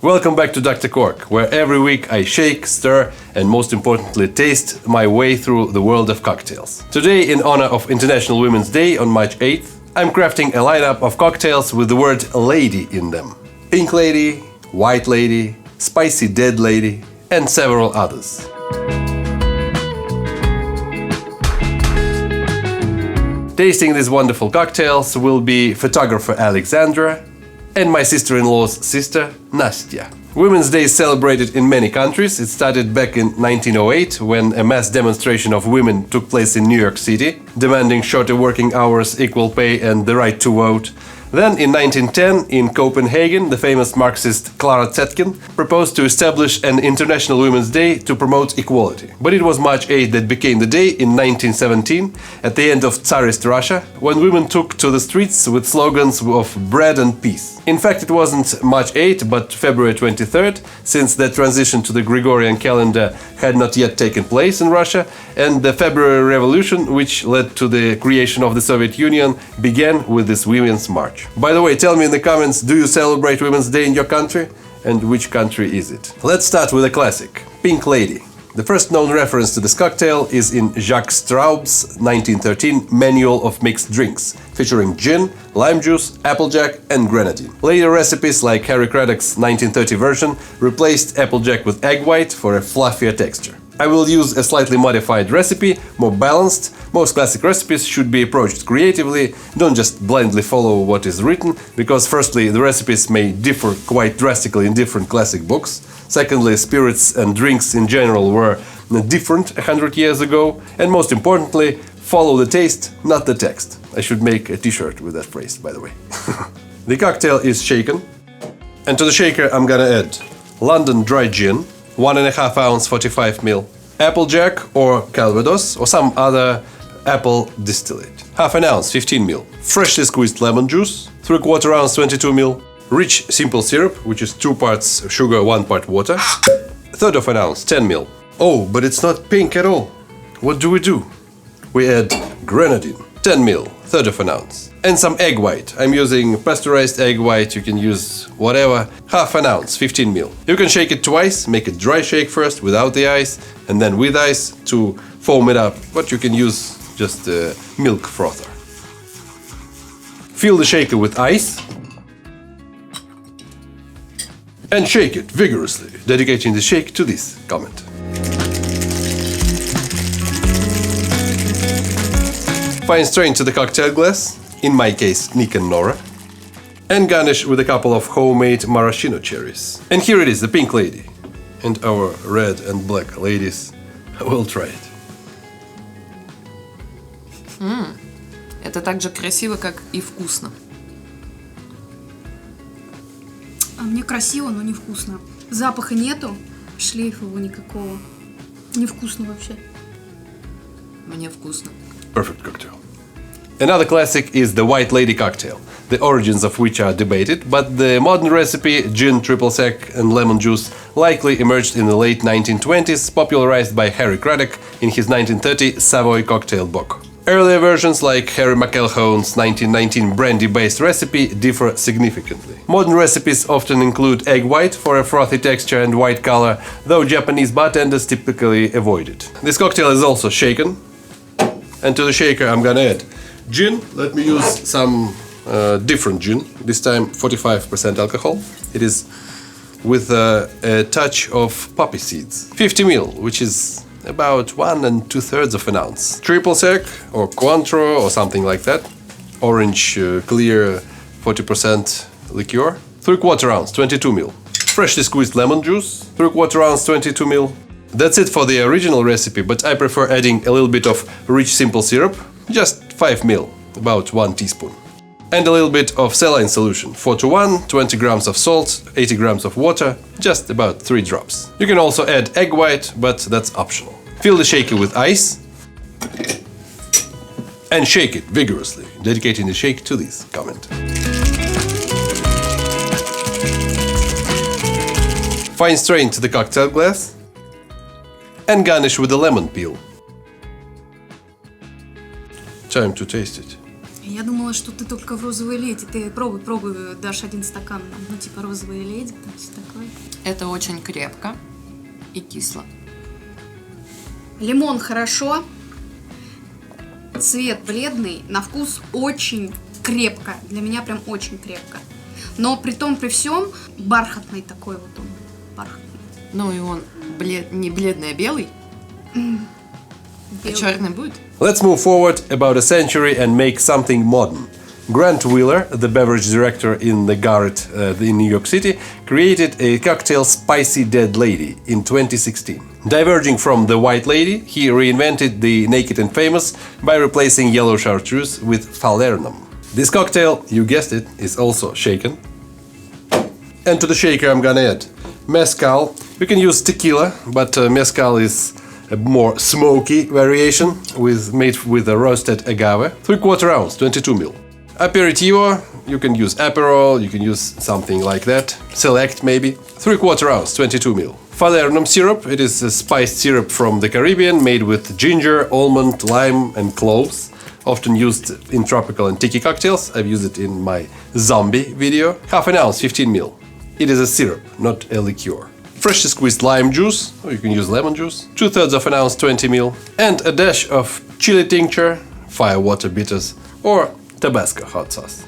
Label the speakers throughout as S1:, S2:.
S1: Welcome back to Dr. Cork, where every week I shake, stir, and most importantly taste my way through the world of cocktails. Today, in honor of International Women's Day on March 8th, I'm crafting a lineup of cocktails with the word lady in them. Pink lady, white lady, spicy dead lady, and several others. Tasting these wonderful cocktails will be photographer Alexandra and my sister-in-law's sister, Nastia. Women's Day is celebrated in many countries. It started back in 1908 when a mass demonstration of women took place in New York City, demanding shorter working hours, equal pay and the right to vote. Then in 1910, in Copenhagen, the famous Marxist Clara Zetkin proposed to establish an International Women's Day to promote equality. But it was March 8 that became the day in 1917, at the end of Tsarist Russia, when women took to the streets with slogans of bread and peace. In fact, it wasn't March 8, but February 23rd, since the transition to the Gregorian calendar had not yet taken place in Russia, and the February Revolution, which led to the creation of the Soviet Union, began with this Women's March. By the way, tell me in the comments, do you celebrate Women's Day in your country? And which country is it? Let's start with a classic, Pink Lady. The first known reference to this cocktail is in Jacques Straub's 1913 Manual of Mixed Drinks, featuring gin, lime juice, applejack and grenadine. Later recipes like Harry Craddock's 1930 version replaced applejack with egg white for a fluffier texture. I will use a slightly modified recipe, more balanced. Most classic recipes should be approached creatively, don't just blindly follow what is written, because firstly, the recipes may differ quite drastically in different classic books. Secondly, spirits and drinks in general were different 100 years ago. And most importantly, follow the taste, not the text. I should make a t-shirt with that phrase, by the way. The cocktail is shaken. And to the shaker I'm gonna add London dry gin, 1.5 ounce 45 ml, applejack or Calvados or some other apple distillate, half an ounce 15 ml, freshly squeezed lemon juice, 3/4 ounce 22 ml, rich simple syrup, which is 2 parts sugar, 1 part water, 1/3 of an ounce 10 ml. Oh, but it's not pink at all. What do? We add grenadine, 10 ml, 1/3 of an ounce, and some egg white. I'm using pasteurized egg white, you can use whatever, half an ounce, 15 ml. You can shake it twice, make a dry shake first without the ice, and then with ice to foam it up, but you can use just a milk frother. Fill the shaker with ice and shake it vigorously, dedicating the shake to this comment. Fine strain to the cocktail glass, in my case Nick and Nora, and garnish with a couple of homemade maraschino cherries. And here it is, the Pink Lady. And our red and black ladies will try it.
S2: Это так же красиво, как и вкусно.
S3: А мне красиво, но невкусно. Запаха нету, шлейфа его никакого. Невкусно вообще.
S2: Мне вкусно.
S1: Perfect cocktail. Another classic is the White Lady cocktail, the origins of which are debated, but the modern recipe, gin, triple sec and lemon juice, likely emerged in the late 1920s, popularized by Harry Craddock in his 1930 Savoy cocktail book. Earlier versions, like Harry McElhone's 1919 brandy-based recipe, differ significantly. Modern recipes often include egg white for a frothy texture and white color, though Japanese bartenders typically avoid it. This cocktail is also shaken, and to the shaker I'm gonna add gin. Let me use some different gin, this time 45% alcohol. It is with a touch of poppy seeds. 50 ml, which is about 1 2/3 of an ounce. Triple sec or Cointreau or something like that. Orange clear 40% liqueur. 3/4 ounce, 22 ml. Freshly squeezed lemon juice, 3/4 ounce, 22 ml. That's it for the original recipe, but I prefer adding a little bit of rich simple syrup, just 5 ml, about 1 teaspoon. And a little bit of saline solution, 4:1, 20 grams of salt, 80 grams of water, just about 3 drops. You can also add egg white, but that's optional. Fill the shaker with ice and shake it vigorously, dedicating the shake to this comment. Fine strain to the cocktail glass and garnish with a lemon peel. Time to taste it.
S3: Я думала, что ты только в розовой леди. Ты пробуй, дашь один стакан нам. Ну, типа розовая леди, там все такое.
S2: Это очень крепко и кисло.
S3: Лимон хорошо. Цвет бледный. На вкус очень крепко. Для меня прям очень крепко. Но при том, при всем, бархатный такой вот он. Бархатный.
S2: Ну и он не бледный, а белый. А черный будет?
S1: Let's move forward about a century and make something modern. Grant Wheeler, the beverage director in the Garret in New York City, created a cocktail Spicy Dead Lady in 2016. Diverging from the White Lady, he reinvented the Naked and Famous by replacing yellow chartreuse with falernum. This cocktail, you guessed it, is also shaken. And to the shaker I'm gonna add mezcal. You can use tequila, but mezcal is a more smoky variation made with a roasted agave. 3/4 ounce, 22 ml. Aperitivo, you can use Aperol, you can use something like that. Select maybe. 3/4 ounce, 22 ml. Falernum syrup, it is a spiced syrup from the Caribbean made with ginger, almond, lime and cloves. Often used in tropical and tiki cocktails. I've used it in my zombie video. 1/2 ounce, 15 ml. It is a syrup, not a liqueur. Freshly squeezed lime juice, or you can use lemon juice. 2/3 ounce, 20 ml. And a dash of chili tincture, firewater bitters, or Tabasco hot sauce.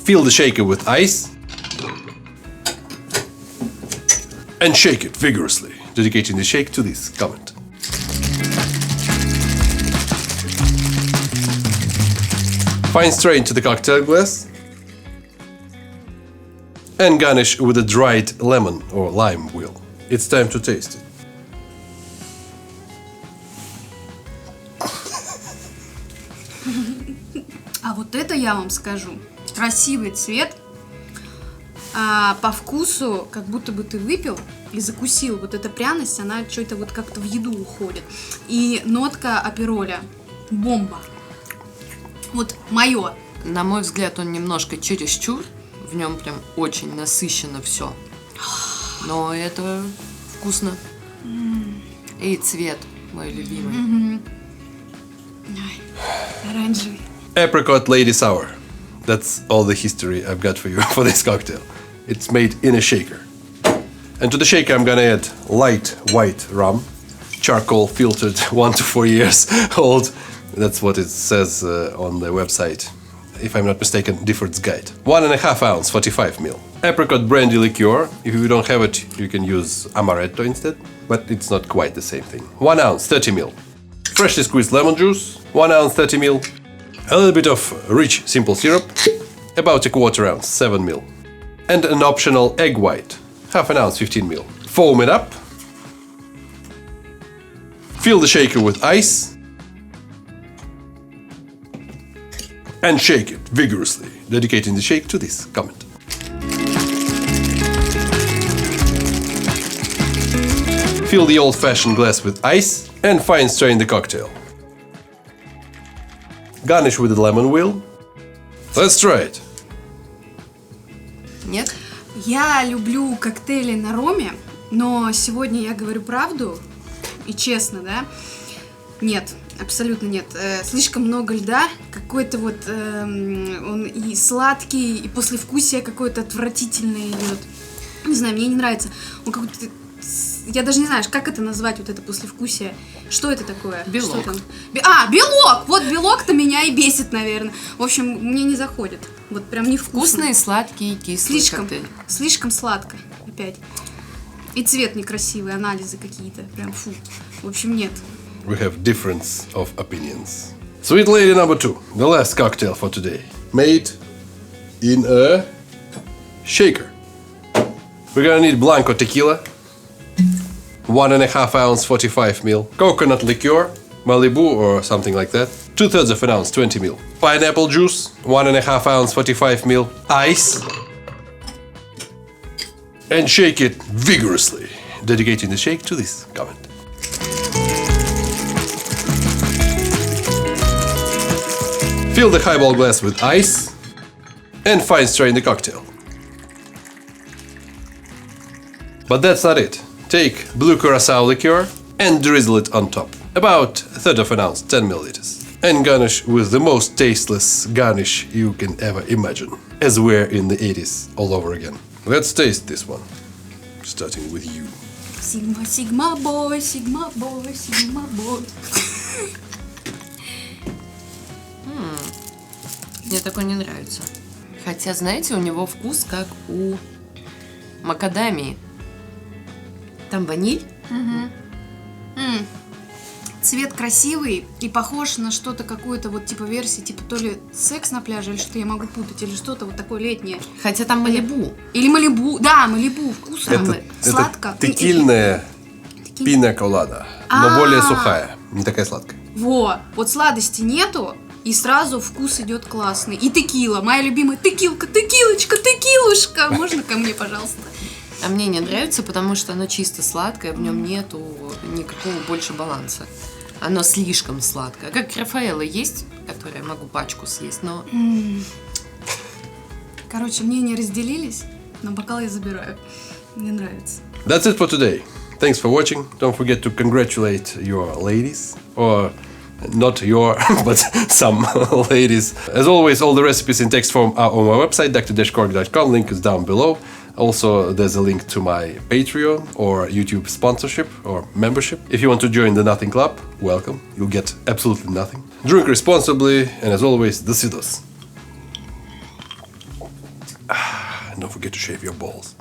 S1: Fill the shaker with ice and shake it vigorously, dedicating the shake to this comment. Fine strain to the cocktail glass and garnish with a dried lemon or lime wheel. It's time to taste it.
S3: А вот это я вам скажу. Красивый цвет. По вкусу, как будто бы ты выпил и закусил. Вот эта пряность, она что-то вот как-то в еду уходит. И нотка апероля. Бомба. Вот мое.
S2: На мой взгляд, он немножко чересчур. В нем прям очень насыщенно все. Но это вкусно. И цвет мой любимый.
S3: Оранжевый.
S1: Apricot Lady Sour. That's all the history I've got for you for this cocktail. It's made in a shaker. And to the shaker I'm gonna add light white rum, charcoal filtered 1 to 4 years old. That's what it says on the website. If I'm not mistaken, Difford's Guide. 1.5 ounce, 45 ml. Apricot brandy liqueur. If you don't have it, you can use amaretto instead, but it's not quite the same thing. 1 ounce, 30 ml. Freshly squeezed lemon juice, 1 ounce, 30 ml. A little bit of rich simple syrup, about 1/4 ounce, 7 ml. And an optional egg white, 1/2 ounce, 15 ml. Foam it up. Fill the shaker with ice. And shake it vigorously, dedicating the shake to this comment. Fill the old-fashioned glass with ice and fine strain the cocktail. Garnish with a lemon wheel. Let's try it.
S2: Нет?
S3: Я люблю коктейли на роме, но сегодня я говорю правду и честно, да? Нет, абсолютно нет. Слишком много льда, какой-то вот он и сладкий, и послевкусие какое-то отвратительное идет. Не знаю, мне не нравится. Он какой-то... Я даже не знаю, как это назвать, вот это послевкусие. Что это такое?
S2: Белок.
S3: Что там? Белок! Вот белок-то меня и бесит, наверное. В общем, мне не заходит. Вот прям невкусно.
S2: Вкусный, сладкий, кислый коктейль.
S3: Слишком сладко. Опять. И цвет некрасивый, анализы какие-то. Прям фу. В общем, нет.
S1: We have difference of opinions. Sweet lady number 2, the last cocktail for today. Made in a shaker. We're gonna need Blanco tequila, 1.5 ounce, 45 ml. Coconut liqueur, Malibu or something like that, 2/3 ounce, 20 ml. Pineapple juice, 1.5 ounce, 45 ml. Ice. And shake it vigorously, dedicating the shake to this comment. Fill the highball glass with ice and fine strain the cocktail. But that's not it. Take blue curacao liqueur and drizzle it on top. About 1/3 ounce, 10 milliliters. and garnish with the most tasteless garnish you can ever imagine, as we're in the 80s all over again. Let's taste this one, starting with you.
S3: Sigma, Sigma boy, Sigma boy, Sigma boy.
S2: Мне такой не нравится. Хотя, знаете, у него вкус как у макадамии. Там ваниль.
S3: Цвет красивый и похож на что-то, какую-то вот типа версии, типа то ли секс на пляже, или что-то я могу путать, или что-то вот такое летнее.
S2: Хотя там малибу.
S3: Или малибу. Да, малибу, вкусно. Сладко.
S1: Это текильная пина колада, но более сухая, не такая сладкая.
S3: Вот сладости нету, и сразу вкус идет классный. И текила, моя любимая текилка, текилочка, текилушка. Можно ко мне, пожалуйста?
S2: А мне не нравится, потому что оно чисто сладкое, в нем нету никакого больше баланса. Оно слишком сладкое. Как Рафаэлло есть, которое я могу пачку съесть, но...
S3: Короче, мнения разделились, но бокал я забираю. Мне нравится.
S1: That's it for today. Thanks for watching. Don't forget to congratulate your ladies, or not your, but some ladies. As always, all the recipes in text form are on my website, thedrcork.com. Link is down below. Also, there's a link to my Patreon or YouTube sponsorship or membership. If you want to join the Nothing Club, welcome. You'll get absolutely nothing. Drink responsibly, and as always, Dosvidos. And don't forget to shave your balls.